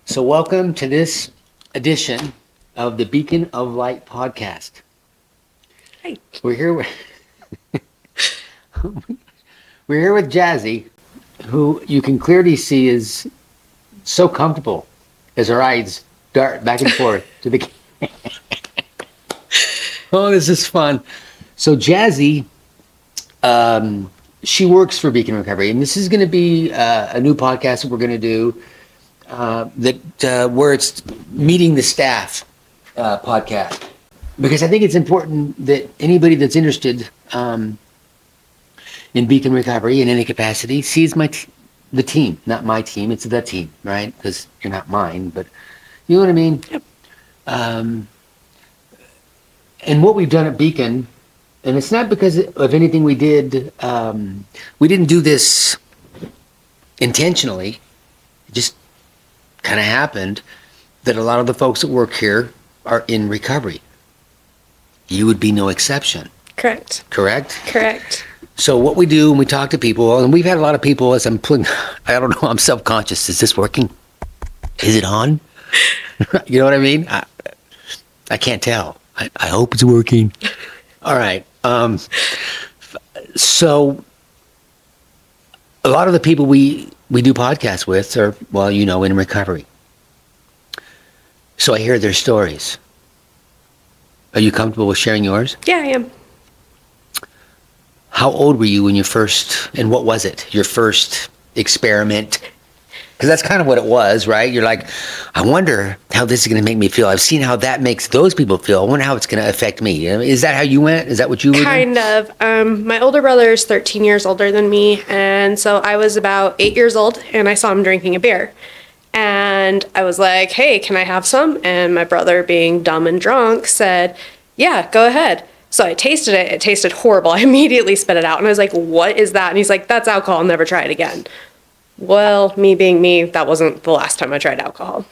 So welcome to this edition of the Beacon of Light podcast. Hi. We're here with Jazzy, who you can clearly see is so comfortable as her eyes dart back and forth to the Oh, this is fun. So Jazzy, she works for Beacon Recovery, and this is going to be a new podcast that we're going to do where it's meeting the staff podcast, because I think it's important that anybody that's interested in Beacon Recovery in any capacity sees the team, not my team. It's the team, right? Because you're not mine, but you know what I mean? Yep. And what we've done at Beacon, and it's not because of anything we did. We didn't do this intentionally. It just kind of happened that a lot of the folks that work here are in recovery. You would be no exception. Correct. Correct? So what we do when we talk to people, and we've had a lot of people as I'm putting, I don't know, I'm self-conscious. Is this working? Is it on? You know what I mean? I can't tell. I hope it's working. All right. So a lot of the people we do podcasts with are, well, you know, in recovery. So I hear their stories. Are you comfortable with sharing yours? Yeah, I am. How old were you when you first, and what was it? Your first experiment? Because that's kind of what it was, right? You're like, I wonder how this is going to make me feel. I've seen how that makes those people feel. I wonder how it's going to affect me. Is that how you went? Is that what you were doing? Kind of. My older brother is 13 years older than me, and so I was about 8 years old, and I saw him drinking a beer. And I was like, hey, can I have some? And my brother, being dumb and drunk, said, yeah, go ahead. So I tasted it. It tasted horrible. I immediately spit it out, and I was like, what is that? And he's like, that's alcohol. I'll never try it again. Well, me being me, that wasn't the last time I tried alcohol.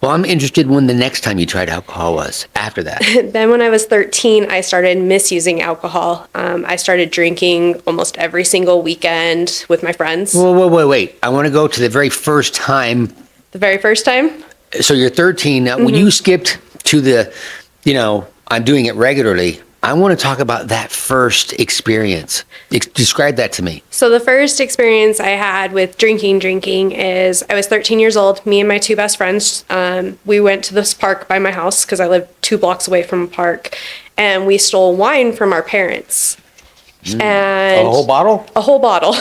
Well, I'm interested when the next time you tried alcohol was, after that. Then when I was 13, I started misusing alcohol. I started drinking almost every single weekend with my friends. Wait. I want to go to the very first time. The very first time? So you're 13. Now, when you skipped to the, I'm doing it regularly, I want to talk about that first experience. Describe that to me. So the first experience I had with drinking is I was 13 years old. Me and my two best friends, we went to this park by my house because I live 2 blocks away from a park, and we stole wine from our parents. And a whole bottle? A whole bottle.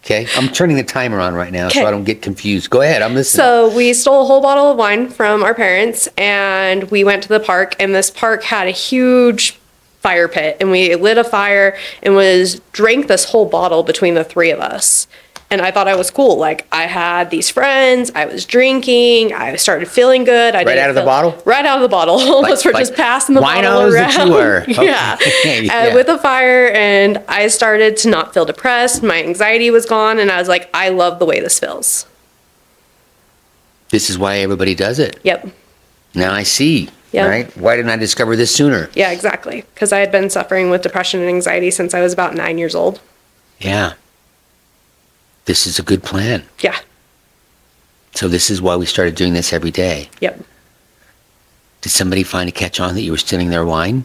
Okay, I'm turning the timer on right now so I don't get confused. Go ahead, I'm listening. So we stole a whole bottle of wine from our parents, and we went to the park, and this park had a huge fire pit, and we lit a fire and drank this whole bottle between the three of us. And I thought I was cool. Like, I had these friends, I was drinking, I started feeling good. Right out of the bottle? Right out of the bottle. Almost for just passing the bottle around. Winos that you were. Yeah. Yeah. With a fire, and I started to not feel depressed. My anxiety was gone, and I was like, I love the way this feels. This is why everybody does it. Yep. Now I see. Yep. Right? Why didn't I discover this sooner? Yeah, exactly. Because I had been suffering with depression and anxiety since I was about 9 years old. Yeah. This is a good plan. Yeah. So this is why we started doing this every day. Yep. Did somebody finally catch on that you were stealing their wine?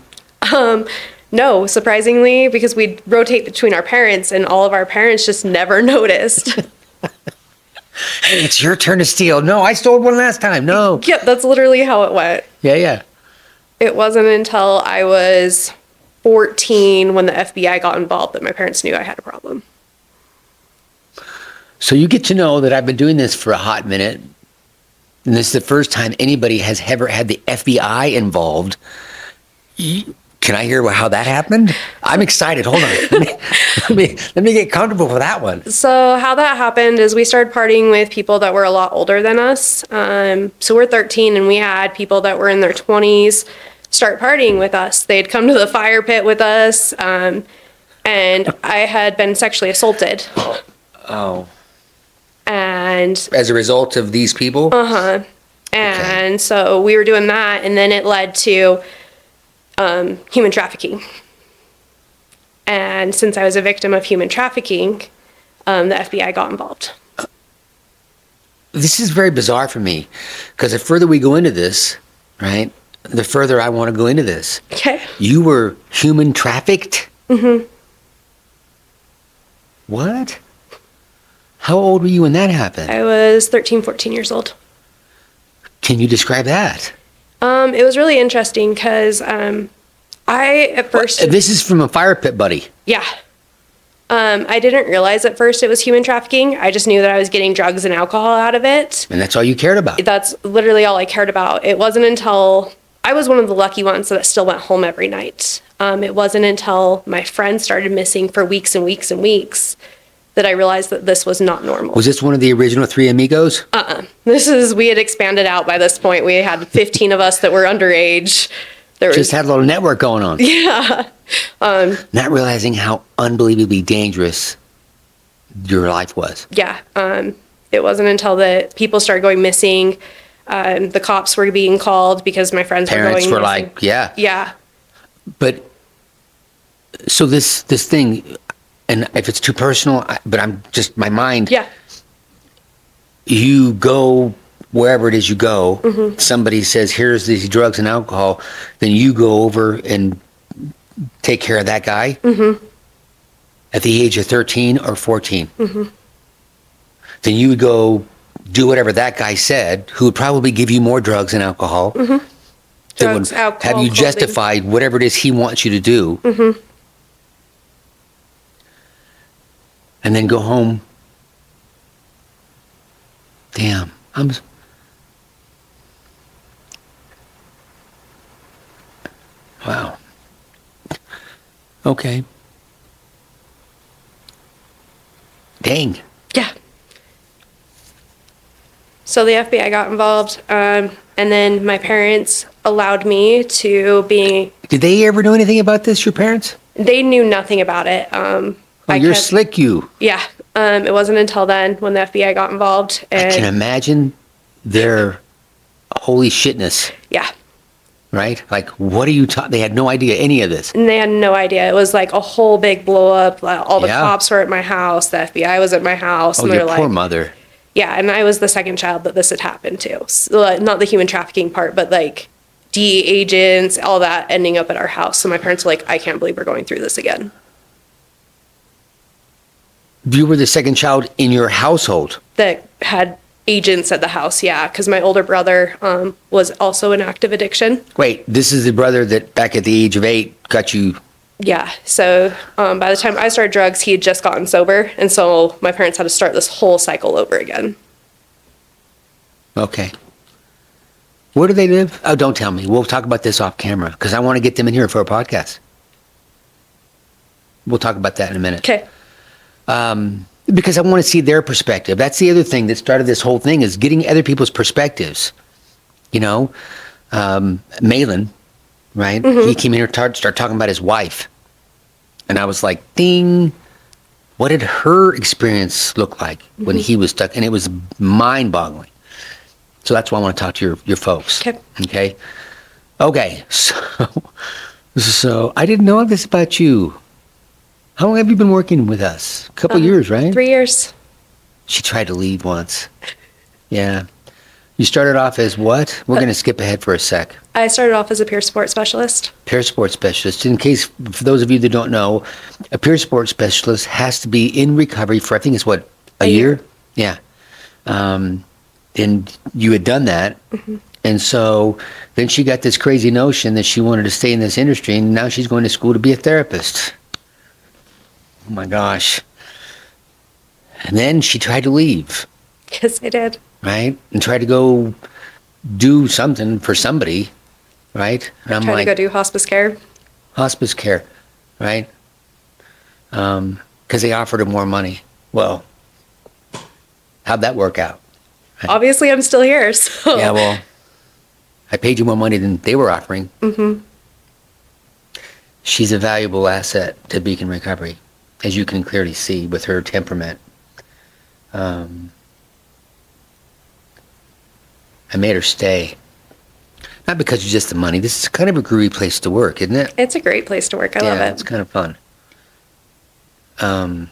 No, surprisingly, because we'd rotate between our parents, and all of our parents just never noticed. Hey, it's your turn to steal. No, I stole one last time. No. Yep, that's literally how it went. Yeah. It wasn't until I was 14 when the FBI got involved that my parents knew I had a problem. So you get to know that I've been doing this for a hot minute, and this is the first time anybody has ever had the FBI involved. Can I hear how that happened? I'm excited. Hold on. Let me get comfortable with that one. So how that happened is we started partying with people that were a lot older than us. So we're 13, and we had people that were in their 20s start partying with us. They'd come to the fire pit with us, and I had been sexually assaulted. Oh. And as a result of these people? And okay. So we were doing that, and then it led to human trafficking. And And since I was a victim of human trafficking, the FBI got involved. This is very bizarre for me because the further we go into this, right, the further I want to go into this. Okay. You were human trafficked? Mm-hmm. What? How old were you when that happened? I was 13, 14 years old. Can you describe that? It was really interesting because I, at first... This is from a fire pit buddy. Yeah. I didn't realize at first it was human trafficking. I just knew that I was getting drugs and alcohol out of it. And that's all you cared about? That's literally all I cared about. It wasn't until... I was one of the lucky ones that still went home every night. It wasn't until my friends started missing for weeks and weeks and weeks that I realized that this was not normal. Was this one of the original three amigos? We had expanded out by this point. We had 15 of us that were underage. Just had a little network going on. Yeah. Not realizing how unbelievably dangerous your life was. Yeah. It wasn't until the people started going missing, the cops were being called because my friends Parents were going were missing. like, yeah. Yeah. But, so this thing, and if it's too personal, but I'm just, my mind. Yeah. You go wherever it is you go, somebody says, here's these drugs and alcohol, then you go over and take care of that guy at the age of 13 or 14. Then you would go do whatever that guy said, who would probably give you more drugs and alcohol. That Drugs, would alcohol, have you clothing. justified whatever it is he wants you to do. And then go home. Damn. Wow. Okay. Dang. Yeah. So the FBI got involved, and then my parents allowed me to be... Did they ever know anything about this, your parents? They knew nothing about it. Oh, you're slick, you. Yeah. It wasn't until then when the FBI got involved. And I can imagine their holy shitness. Yeah. Right? Like, what are you talking? They had no idea any of this. And they had no idea. It was like a whole big blow up. All the Yeah. cops were at my house. The FBI was at my house. Oh, and they're your like, poor mother. Yeah, and I was the second child that this had happened to. So, not the human trafficking part, but like DEA agents, all that ending up at our house. So my parents were like, I can't believe we're going through this again. You were the second child in your household. That had agents at the house, yeah, because my older brother was also in active addiction. Wait, this is the brother that back at the age of 8 got you. Yeah, so by the time I started drugs, he had just gotten sober, and so my parents had to start this whole cycle over again. Okay. Where do they live? Oh, don't tell me. We'll talk about this off camera because I want to get them in here for a podcast. We'll talk about that in a minute. Okay. Because I want to see their perspective. That's the other thing that started this whole thing is getting other people's perspectives. You know, Malin, right? He came in here to start talking about his wife. And I was like, ding, what did her experience look like when he was stuck? And it was mind-boggling. So that's why I want to talk to your folks. Okay. Okay. So I didn't know this about you. How long have you been working with us? A couple years, right? 3 years. She tried to leave once. Yeah. You started off as what? We're going to skip ahead for a sec. I started off as a peer support specialist. Peer support specialist. In case, for those of you that don't know, a peer support specialist has to be in recovery for, I think it's what, a year? Yeah. And you had done that. And so then she got this crazy notion that she wanted to stay in this industry, and now she's going to school to be a therapist. Oh my gosh. And then she tried to leave. Yes, I did. Right? And tried to go do something for somebody. Right? And I'm Tried like, to go do hospice care. Hospice care. Right? Because they offered her more money. Well, how'd that work out? Right? Obviously, I'm still here, so. Yeah, well, I paid you more money than they were offering. She's a valuable asset to Beacon Recovery, as you can clearly see with her temperament. I made her stay. Not because of just the money. This is kind of a groovy place to work, isn't it? It's a great place to work. I love it. It's kind of fun. Okay.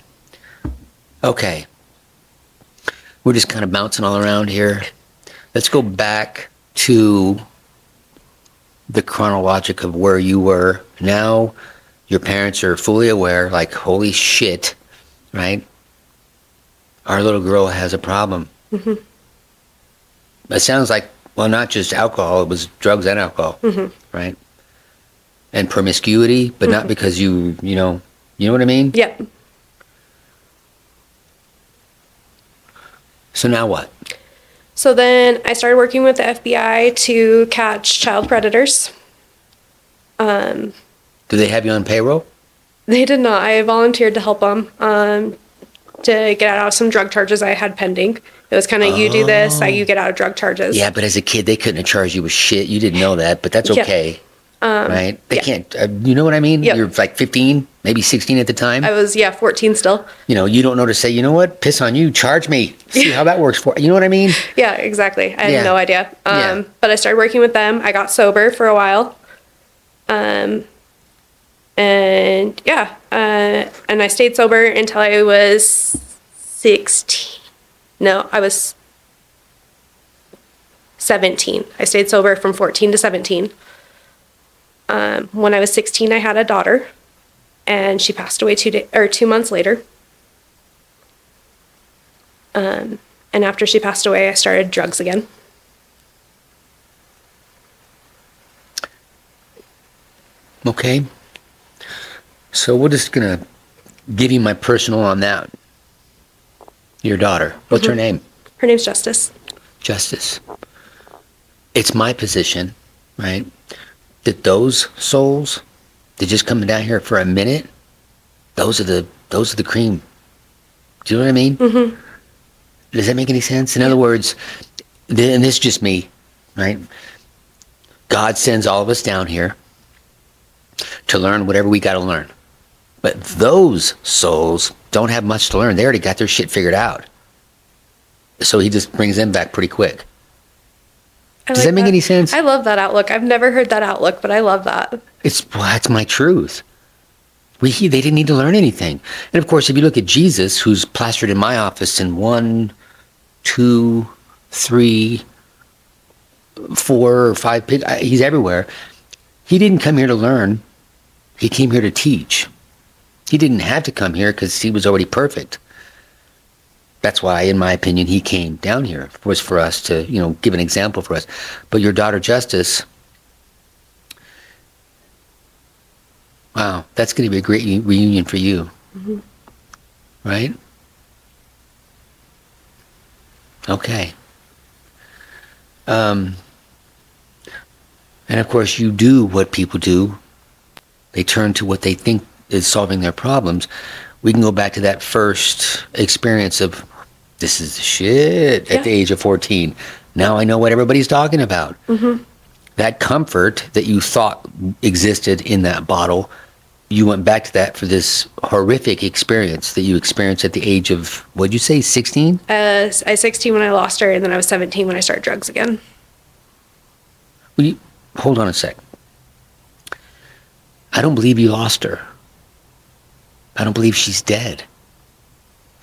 We're just kind of bouncing all around here. Let's go back to the chronologic of where you were. Now your parents are fully aware, like, holy shit, right? Our little girl has a problem. Mm-hmm. It sounds like, well, not just alcohol, it was drugs and alcohol, right? And promiscuity, but not because you know what I mean? Yep. So now what? So then I started working with the FBI to catch child predators. Do they have you on payroll? They did not. I volunteered to help them to get out of some drug charges I had pending. It was kind of, you do this, you get out of drug charges. Yeah, but as a kid, they couldn't have charged you with shit. You didn't know that, but that's okay. Right? They can't, you know what I mean? Yep. You're like 15, maybe 16 at the time. I was, 14 still. You don't know to say, you know what? Piss on you, charge me. See how that works for you. know what I mean? Yeah, exactly. I had no idea. Yeah. But I started working with them. I got sober for a while. And I stayed sober until I was 16. No, I was 17. I stayed sober from 14 to 17. When I was 16, I had a daughter, and she passed away 2 months later. And after she passed away, I started drugs again. Okay. So we're just going to give you my personal on that. Your daughter. What's her name? Her name's Justice. Justice. It's my position, right, that those souls, they're just coming down here for a minute. Those are the cream. Do you know what I mean? Mm-hmm. Does that make any sense? In other words, and this is just me, right? God sends all of us down here to learn whatever we got to learn. But those souls don't have much to learn. They already got their shit figured out. So he just brings them back pretty quick. Does that make any sense? I love that outlook. I've never heard that outlook, but I love that. That's my truth. They didn't need to learn anything. And of course, if you look at Jesus, who's plastered in my office in 1, 2, 3, 4 or 5, he's everywhere. He didn't come here to learn. He came here to teach. He didn't have to come here because he was already perfect. That's why, in my opinion, he came down here, was for us to, give an example for us. But your daughter, Justice, wow, that's going to be a great reunion for you. Mm-hmm. Right? Okay. And of course, you do what people do. They turn to what they think is solving their problems. We can go back to that first experience of, this is the shit at the age of 14. Now I know what everybody's talking about. Mm-hmm. That comfort that you thought existed in that bottle, you went back to that for this horrific experience that you experienced at the age of, what'd you say, 16? I was 16 when I lost her, and then I was 17 when I started drugs again. Hold on a sec. I don't believe you lost her. I don't believe she's dead.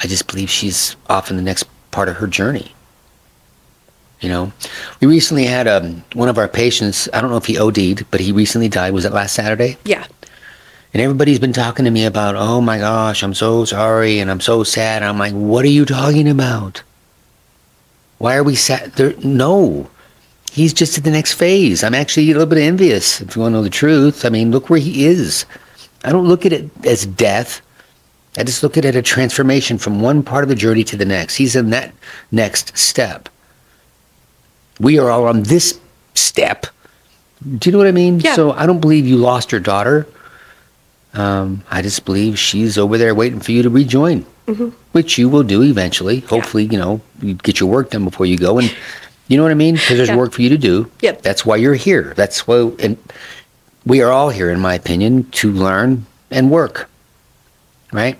I just believe she's off in the next part of her journey. We recently had one of our patients, I don't know if he OD'd, but he recently died. Was it last Saturday? Yeah. And everybody's been talking to me about, oh my gosh, I'm so sorry and I'm so sad. And I'm like, what are you talking about? Why are we sad? No. He's just at the next phase. I'm actually a little bit envious, if you want to know the truth. I mean, look where he is. I don't look at it as death. I just look at it as a transformation from one part of the journey to the next. He's in that next step. We are all on this step. Do you know what I mean? Yeah. So I don't believe you lost your daughter. I just believe she's over there waiting for you to rejoin, which you will do eventually. Hopefully, you get your work done before you go. And you know what I mean? Because there's work for you to do. Yep. That's why you're here. That's why, and we are all here, in my opinion, to learn and work, right?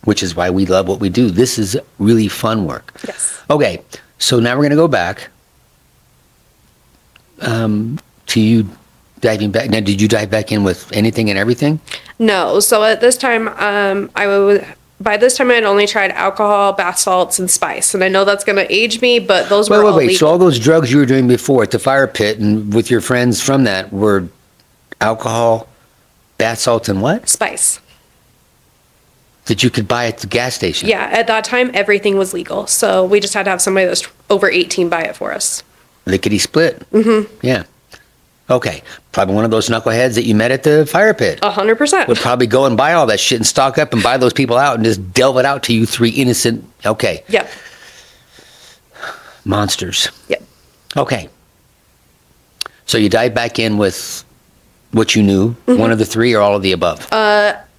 Which is why we love what we do. This is really fun work. Yes. Okay, so now we're going to go back to you diving back. Now, did you dive back in with anything and everything? No. So at this time, by this time I had only tried alcohol, bath salts, and spice. And I know that's going to age me, but those were all Wait. legal. So all those drugs you were doing before at the fire pit and with your friends from that were alcohol, bath salts, and what? Spice. That you could buy at the gas station? Yeah, at that time, everything was legal. So we just had to have somebody that's over 18 buy it for us. Lickety split. Mm-hmm. Yeah. Okay. Probably one of those knuckleheads that you met at the fire pit. 100%. Would probably go and buy all that shit and stock up and buy those people out and just delve it out to you three innocent. Okay. Yep. Monsters. Yep. Okay. So you dive back in with what you knew, one of the three or all of the above?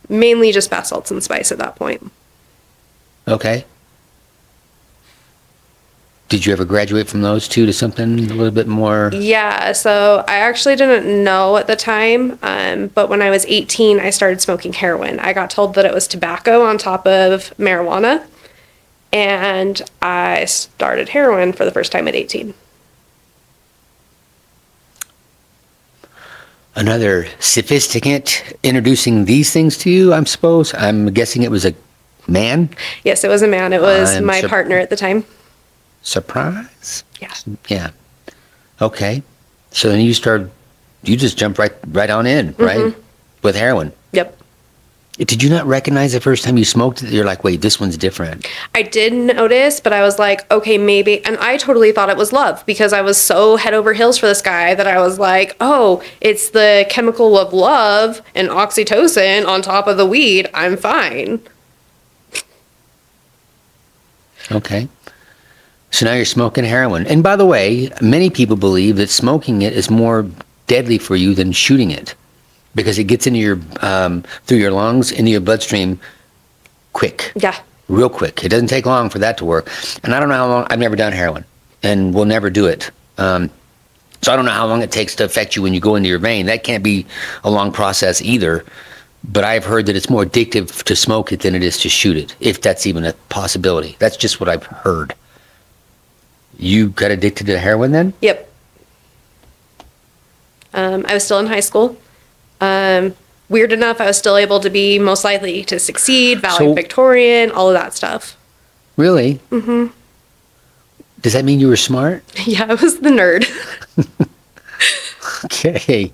Mainly just bath salts and spice at that point. Okay. Did you ever graduate from those two to something a little bit more? Yeah, so I actually didn't know at the time, but when I was 18, I started smoking heroin. I got told that it was tobacco on top of marijuana, and I started heroin for the first time at 18. Another sophisticate introducing these things to you, I'm suppose. I'm guessing it was a man? Yes, it was a man. It was I'm my partner at the time. Surprise? Yeah. Yeah. Okay. So then you just jumped right on in, right? With heroin. Yep. Did you not recognize the first time you smoked it? You're like, wait, this one's different. I did notice, but I was like, okay, maybe. And I totally thought it was love because I was so head over heels for this guy that I was like, oh, it's the chemical of love and oxytocin on top of the weed. I'm fine. Okay. So now you're smoking heroin. And by the way, many people believe that smoking it is more deadly for you than shooting it because it gets into your, through your lungs, into your bloodstream quick. Yeah. Real quick. It doesn't take long for that to work. And I don't know how long, I've never done heroin and will never do it. So I don't know how long it takes to affect you when you go into your vein. That can't be a long process either. But I've heard that it's more addictive to smoke it than it is to shoot it, if that's even a possibility. That's just what I've heard. You got addicted to heroin then? Yep. I was still in high school. Weird enough, I was still able to be most likely to succeed, valedictorian, all of that stuff. Really? Mm-hmm. Does that mean you were smart? Yeah, I was the nerd. Okay.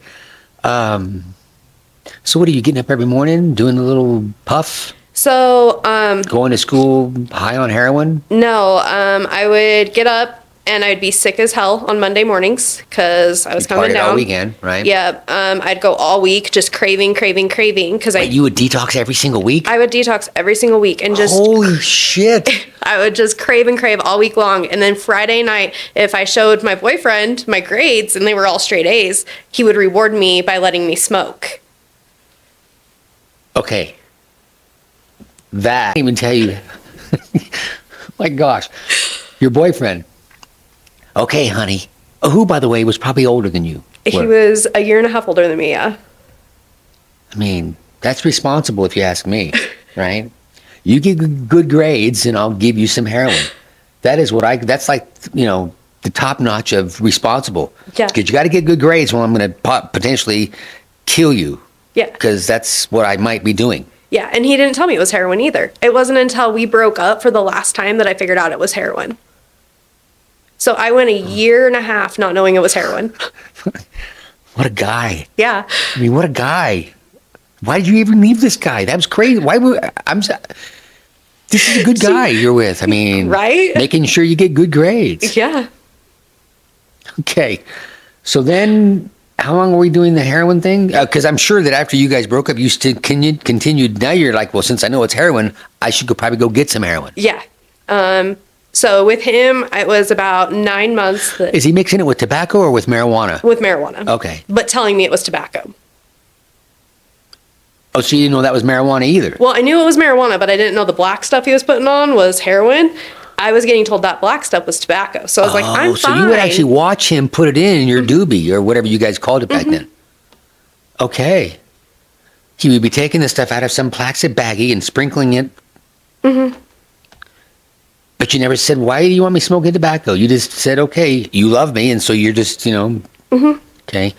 So what are you getting up every morning, doing a little puff? So, going to school high on heroin? No, I would get up and I'd be sick as hell on Monday mornings because I was coming down. All weekend, right? Yeah, I'd go all week just craving because you would detox every single week? I would detox every single week and just holy shit. I would just crave all week long. And then Friday night, if I showed my boyfriend my grades and they were all straight A's, he would reward me by letting me smoke. Okay. That, I can't even tell you. My gosh. Your boyfriend. Okay, honey. Who, by the way, was probably older than you? He was a year and a half older than me, yeah. I mean, that's responsible if you ask me, right? You get good grades and I'll give you some heroin. That's like, the top notch of responsible. Yeah. Because you got to get good grades or I'm going to potentially kill you. Yeah. Because that's what I might be doing. Yeah, and he didn't tell me it was heroin either. It wasn't until we broke up for the last time that I figured out it was heroin. So I went a year and a half not knowing it was heroin. What a guy. Yeah. I mean, what a guy. Why did you even leave this guy? That was crazy. This is a good guy you're with. I mean, right? Making sure you get good grades. Yeah. Okay. So then, how long were we doing the heroin thing? Because I'm sure that after you guys broke up, you still continued. Now you're like, well, since I know it's heroin, I should probably go get some heroin. Yeah. So with him, it was about 9 months. Is he mixing it with tobacco or with marijuana? With marijuana. Okay. But telling me it was tobacco. Oh, so you didn't know that was marijuana either? Well, I knew it was marijuana, but I didn't know the black stuff he was putting on was heroin. I was getting told that black stuff was tobacco. So I was like, I'm fine. So you would actually watch him put it in your doobie or whatever you guys called it back then. Okay. He would be taking the stuff out of some plastic baggie and sprinkling it. Mm-hmm. But you never said, why do you want me smoking tobacco? You just said, okay, you love me, and so you're just, Okay.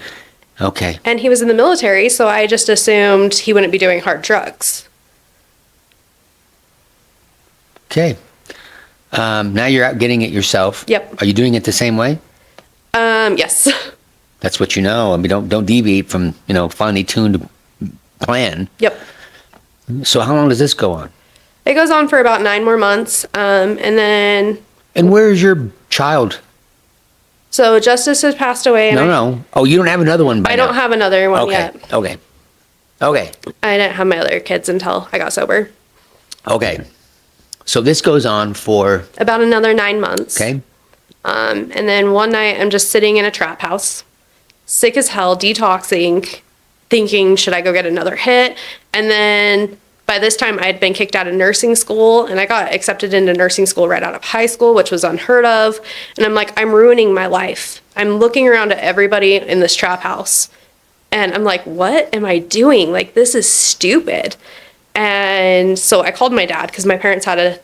Okay. And he was in the military, so I just assumed he wouldn't be doing hard drugs. Okay. Now you're out getting it yourself. Yep. Are you doing it the same way? Yes. That's what you know. I mean, don't deviate from, finely tuned plan. Yep. So how long does this go on? It goes on for about 9 more months. And then, And where is your child? so Justice has passed away. And No. Oh, you don't have another one by I now. don't have another one Okay. yet. Okay. I didn't have my other kids until I got sober. Okay. So this goes on for, About another 9 months. okay. And then one night I'm just sitting in a trap house, sick as hell, detoxing, thinking, should I go get another hit? And then by this time I'd been kicked out of nursing school, and I got accepted into nursing school right out of high school, which was unheard of. And I'm like, I'm ruining my life. I'm looking around at everybody in this trap house, and I'm like, what am I doing? Like, this is stupid. And so I called my dad, because my parents had a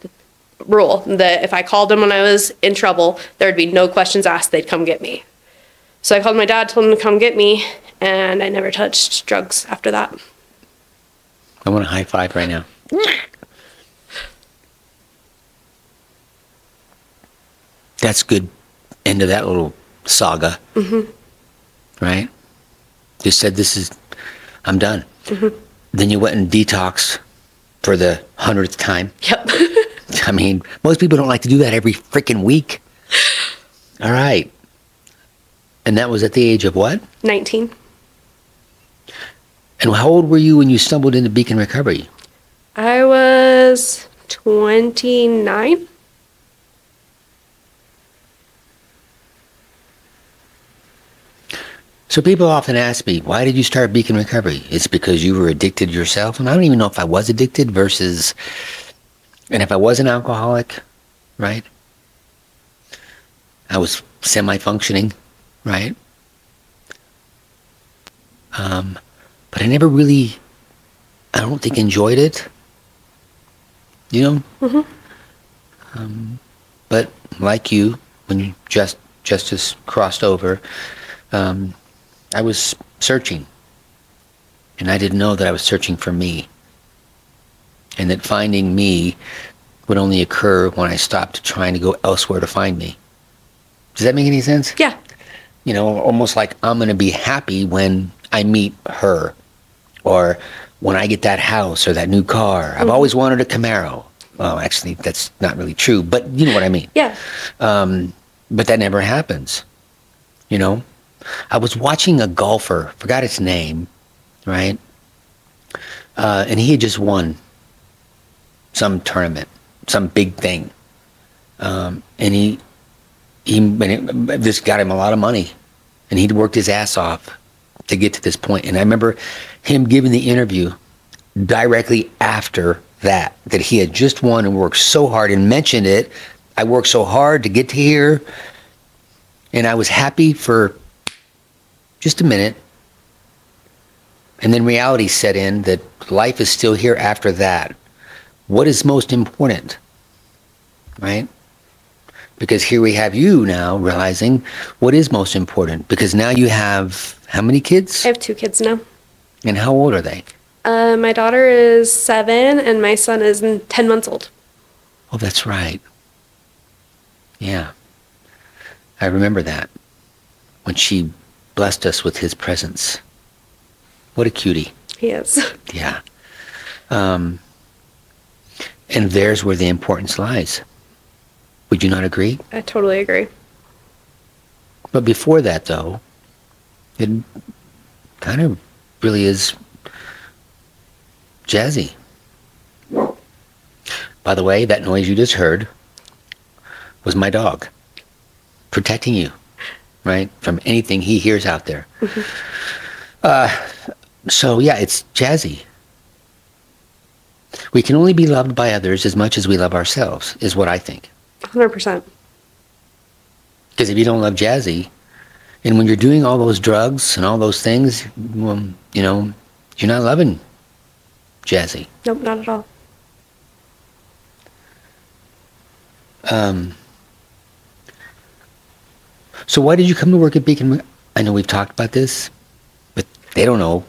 rule that if I called them when I was in trouble, there'd be no questions asked, they'd come get me. So I called my dad, told him to come get me, and I never touched drugs after that. I want a high five right now. That's good end of that little saga. Mm-hmm. Right? You said I'm done. Mm-hmm. Then you went and detoxed for the 100th time. Yep. I mean, most people don't like to do that every freaking week. All right. And that was at the age of what? 19. And how old were you when you stumbled into Beacon Recovery? I was 29. So people often ask me, why did you start Beacon Recovery? It's because you were addicted yourself. And I don't even know if I was addicted versus, and if I was an alcoholic, right? I was semi-functioning, right? But I never really, I don't think enjoyed it, Mm-hmm. But like you, when you Justice crossed over, I was searching, and I didn't know that I was searching for me, and that finding me would only occur when I stopped trying to go elsewhere to find me. Does that make any sense? Yeah. Almost like I'm going to be happy when I meet her, or when I get that house or that new car. Mm-hmm. I've always wanted a Camaro. Well, actually, that's not really true, but you know what I mean. Yeah. But that never happens, I was watching a golfer, forgot his name, right? And he had just won some tournament, some big thing. And this got him a lot of money, and he'd worked his ass off to get to this point. And I remember him giving the interview directly after that he had just won and worked so hard, and mentioned it. I worked so hard to get to here, and I was happy for just a minute. And then reality set in that life is still here after that. What is most important, right? Because here we have you now realizing what is most important. Because now you have how many kids? I have 2 kids now. And how old are they? My daughter is 7, and my son is 10 months old. Oh, that's right. Yeah. I remember that. When she blessed us with his presence. What a cutie. He is. Yeah. And there's where the importance lies. Would you not agree? I totally agree. But before that, though, it kind of really is jazzy. By the way, that noise you just heard was my dog protecting you, right, from anything he hears out there. Mm-hmm. So, yeah, it's jazzy. We can only be loved by others as much as we love ourselves, is what I think. 100%. Because if you don't love jazzy, and when you're doing all those drugs and all those things, well, you're not loving jazzy. Nope, not at all. So why did you come to work at Beacon? I know we've talked about this, They don't know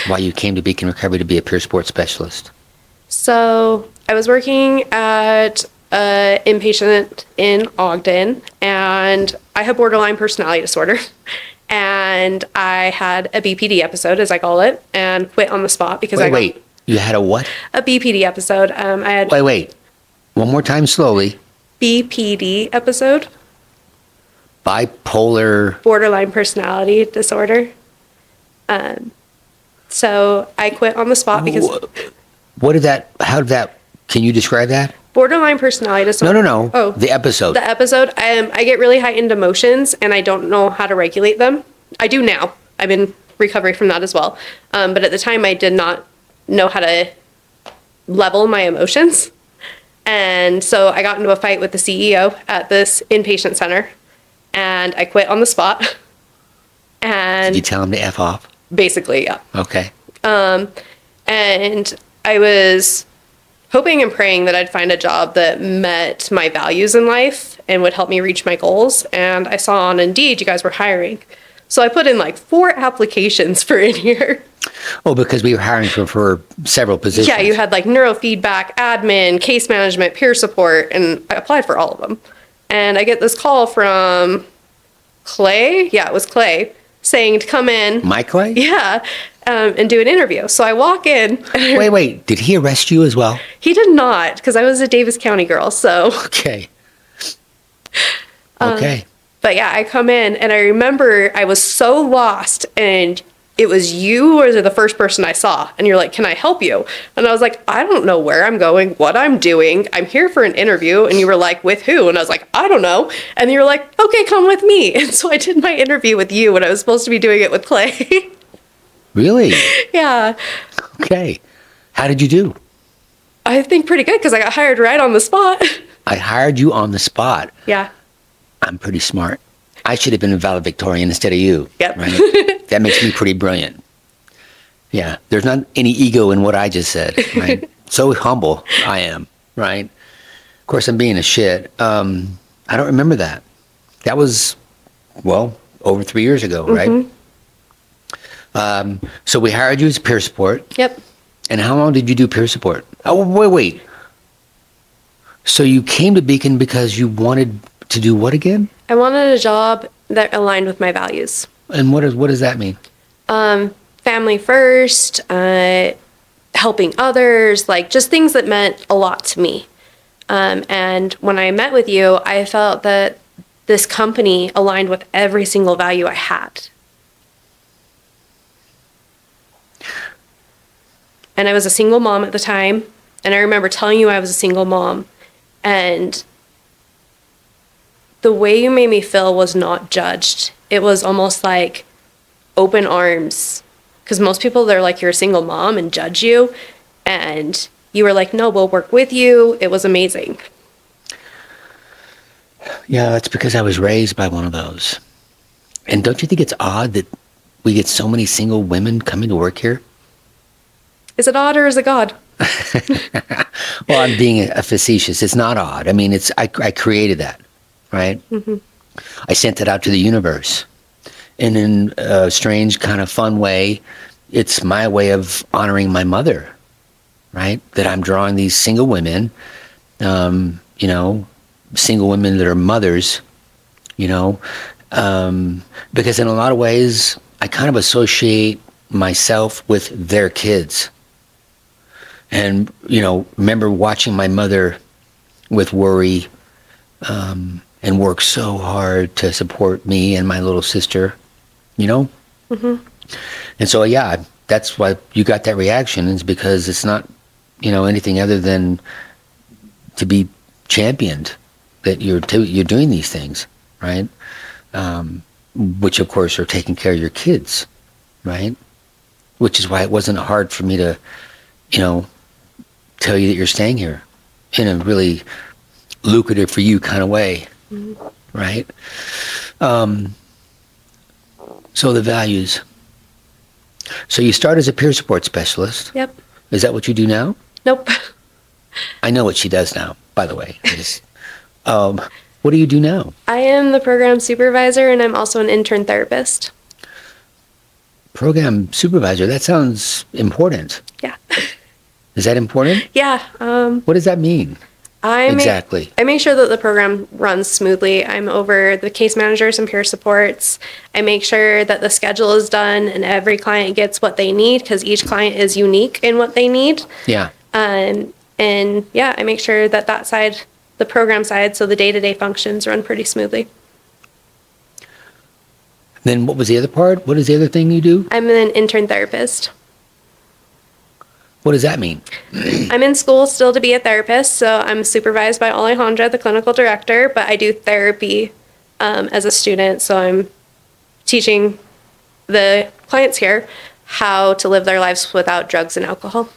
why you came to Beacon Recovery to be a peer support specialist. So I was working at an inpatient in Ogden, and I have borderline personality disorder. And I had a BPD episode, as I call it, and quit on the spot because Wait. You had a what? a BPD episode. I had Wait. One more time slowly. BPD episode, Bipolar. borderline personality disorder. So I quit on the spot because How did that, can you describe that? borderline personality disorder. No. Oh, The episode. the episode. I get really heightened emotions and I don't know how to regulate them. I do now. I'm in recovery from that as well. But at the time, I did not know how to level my emotions. And so I got into a fight with the CEO at this inpatient center and I quit on the spot. And Did you tell him to F off? basically, yeah. Okay. And I was hoping and praying that I'd find a job that met my values in life and would help me reach my goals. And I saw on Indeed you guys were hiring. So I put in like 4 applications for in here. Oh, because we were hiring for several positions. Yeah, you had like neurofeedback, admin, case management, peer support, and I applied for all of them. And I get this call from Clay. Yeah, it was Clay saying to come in. My Clay? Yeah, and do an interview. So I walk in. Wait. Did he arrest you as well? He did not, because I was a Davis County girl. So, Okay. Okay. but yeah, I come in and I remember I was so lost and it was you or the first person I saw. And you're like, can I help you? And I was like, I don't know where I'm going, what I'm doing. I'm here for an interview. And you were like, with who? And I was like, I don't know. And you were like, okay, come with me. And so I did my interview with you when I was supposed to be doing it with Clay. Really? Yeah. Okay. How did you do? I think pretty good because I got hired right on the spot. I hired you on the spot. Yeah. I'm pretty smart. I should have been a valedictorian instead of you. Yep. Right? That makes me pretty brilliant. Yeah. There's not any ego in what I just said. Right? So humble I am. Right. Of course, I'm being a shit. I don't remember that. That was, well, over 3 years ago, right? So we hired you as peer support. Yep. And how long did you do peer support? Oh, wait. So you came to Beacon because you wanted to do what again? I wanted a job that aligned with my values. And what does that mean? Family first, helping others, like just things that meant a lot to me. And when I met with you, I felt that this company aligned with every single value I had. And I was a single mom at the time. And I remember telling you I was a single mom. And the way you made me feel was not judged. It was almost like open arms. Because most people, they're like, you're a single mom and judge you. And you were like, no, we'll work with you. It was amazing. Yeah, that's because I was raised by one of those. And don't you think it's odd that we get so many single women coming to work here? Is it odd or is it God? Well, I'm being a facetious. It's not odd. I mean, I created that, right? I sent it out to the universe. And in a strange kind of fun way, it's my way of honoring my mother, right? That I'm drawing these single women, single women that are mothers, because in a lot of ways, I kind of associate myself with their kids. And, remember watching my mother with worry and work so hard to support me and my little sister, And so, yeah, that's why you got that reaction, is because it's not, anything other than to be championed that you're doing these things, right? Which, of course, are taking care of your kids, right? Which is why it wasn't hard for me to, tell you that you're staying here in a really lucrative for you kind of way, right? So the values. So you start as a peer support specialist. Yep. Is that what you do now? Nope. I know what she does now, by the way. What do you do now? I am the program supervisor and I'm also an intern therapist. Program supervisor, that sounds important. Yeah. Is that important? Yeah. What does that mean? Exactly. I make sure that the program runs smoothly. I'm over the case managers and peer supports. I make sure that the schedule is done and every client gets what they need because each client is unique in what they need. Yeah. And yeah, I make sure that that side, the program side, so the day-to-day functions run pretty smoothly. Then what was the other part? What is the other thing you do? I'm an intern therapist. What does that mean? I'm in school still to be a therapist, so I'm supervised by Alejandra, the clinical director, but I do therapy as a student, so I'm teaching the clients here how to live their lives without drugs and alcohol.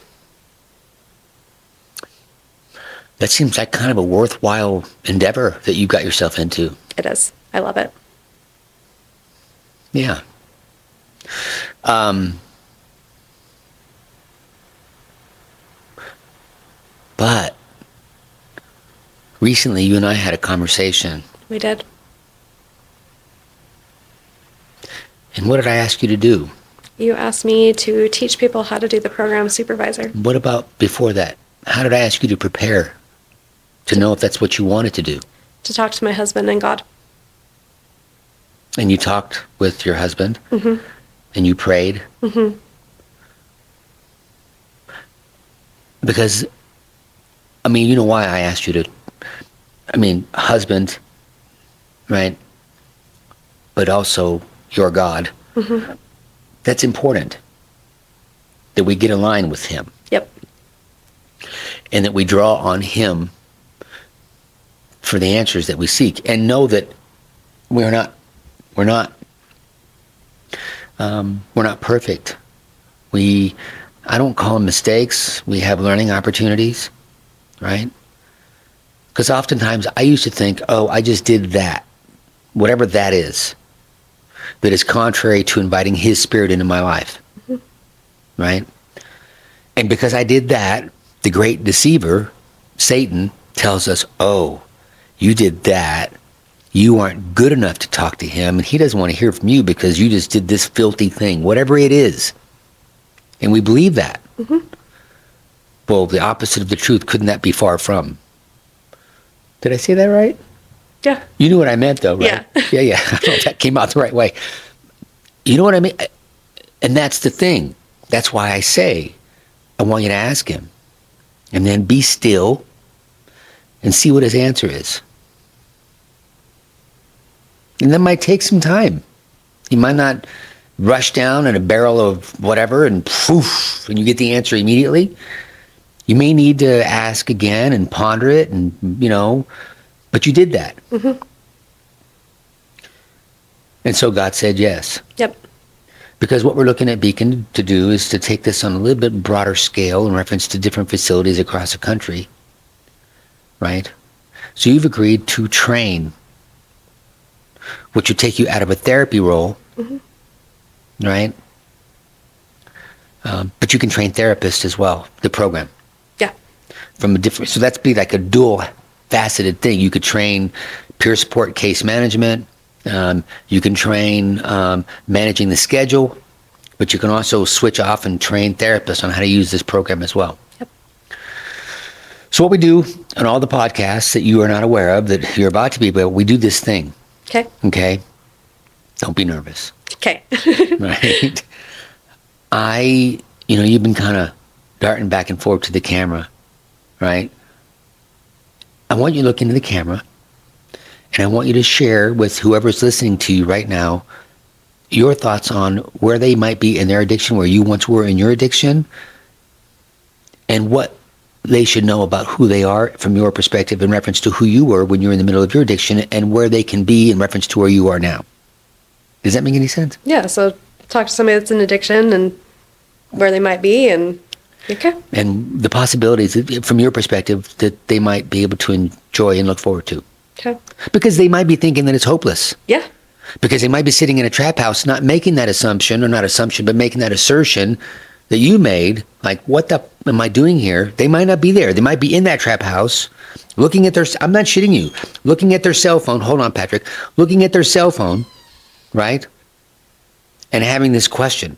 That seems like kind of a worthwhile endeavor that you got yourself into. It is. I love it. Yeah. But recently you and I had a conversation. We did. And what did I ask you to do? You asked me to teach people how to do the program supervisor. What about before that? How did I ask you to prepare to know if that's what you wanted to do? To talk to my husband and God. And you talked with your husband? Mm-hmm. And you prayed? Mm-hmm. Because, I mean, you know why I asked you to, husband, right? But also your God. Mm-hmm. That's important. That we get in line with him. Yep. And that we draw on him for the answers that we seek. And know that we're not perfect. I don't call them mistakes. We have learning opportunities, right? Because oftentimes I used to think, oh, I just did that, whatever that is contrary to inviting his spirit into my life, right? And because I did that, the great deceiver, Satan, tells us, oh, you did that. You aren't good enough to talk to him, and he doesn't want to hear from you because you just did this filthy thing, whatever it is. And we believe that. Mm-hmm. Well, the opposite of the truth, couldn't that be far from? Did I say that right? Yeah. You knew what I meant, though, right? Yeah. Yeah. I don't know if that came out the right way. You know what I mean? And that's the thing. That's why I say, I want you to ask him. And then be still and see what his answer is. And that might take some time. He might not rush down in a barrel of whatever and poof, and you get the answer immediately. You may need to ask again and ponder it and, but you did that. Mm-hmm. And so God said yes. Yep. Because what we're looking at Beacon to do is to take this on a little bit broader scale in reference to different facilities across the country, right? So you've agreed to train, which would take you out of a therapy role, mm-hmm. right? But you can train therapists as well, the program. Yeah. So that's be like a dual faceted thing. You could train peer support, case management. You can train managing the schedule, but you can also switch off and train therapists on how to use this program as well. Yep. So what we do on all the podcasts that you are not aware of, that you're about to be, but we do this thing. Okay. Okay? Don't be nervous. Okay. Right? You've been kind of darting back and forth to the camera, right? I want you to look into the camera, and I want you to share with whoever's listening to you right now your thoughts on where they might be in their addiction, where you once were in your addiction, and what they should know about who they are from your perspective in reference to who you were when you were in the middle of your addiction, and where they can be in reference to where you are now. Does that make any sense? Yeah, so talk to somebody that's in addiction and where they might be, and okay. And the possibilities, from your perspective, that they might be able to enjoy and look forward to. Okay. Because they might be thinking that it's hopeless. Yeah. Because they might be sitting in a trap house, not making that assumption, or not assumption, but making that assertion that you made, like, what the am I doing here? They might not be there. They might be in that trap house, looking at I'm not shitting you, looking at their cell phone. Hold on, Patrick. Looking at their cell phone, right? And having this question.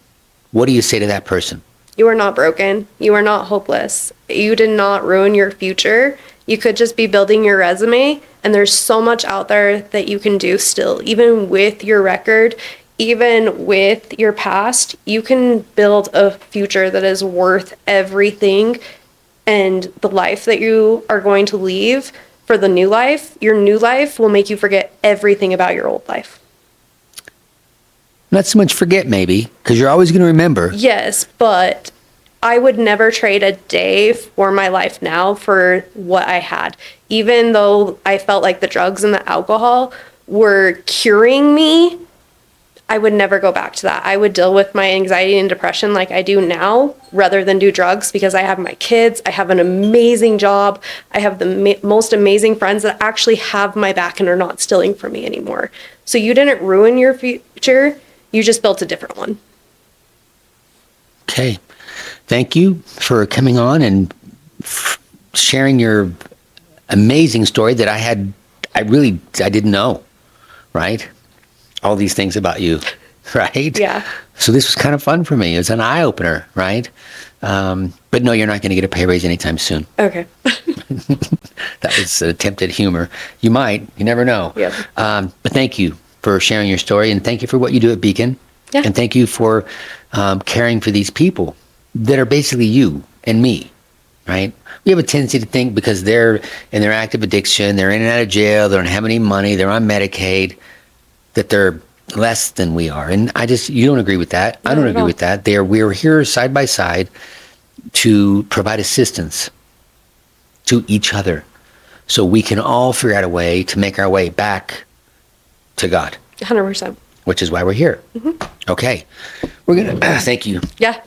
what do you say to that person? You are not broken. You are not hopeless. You did not ruin your future. You could just be building your resume, and there's so much out there that you can do still. Even with your record, even with your past, you can build a future that is worth everything. And the life that you are going to leave for the new life, your new life will make you forget everything about your old life. Not so much forget, maybe, because you're always going to remember. Yes, but I would never trade a day for my life now for what I had. Even though I felt like the drugs and the alcohol were curing me, I would never go back to that. I would deal with my anxiety and depression like I do now rather than do drugs, because I have my kids, I have an amazing job, I have the most amazing friends that actually have my back and are not stealing from me anymore. So you didn't ruin your future, you just built a different one. Okay. Thank you for coming on and sharing your amazing story that I didn't know, right? All these things about you, right? Yeah. So this was kind of fun for me. It was an eye-opener, right? But no, you're not going to get a pay raise anytime soon. Okay. That was an attempt at humor. You might. You never know. Yeah. But thank you for sharing your story, and thank you for what you do at Beacon. Yeah. And thank you for caring for these people that are basically you and me, right? We have a tendency to think because they're in their active addiction, they're in and out of jail, they don't have any money, they're on Medicaid, that they're less than we are. And you don't agree with that. I don't agree with that. We're here side by side to provide assistance to each other so we can all figure out a way to make our way back to God. 100%. Which is why we're here. Okay. We're going to, thank you. Yeah.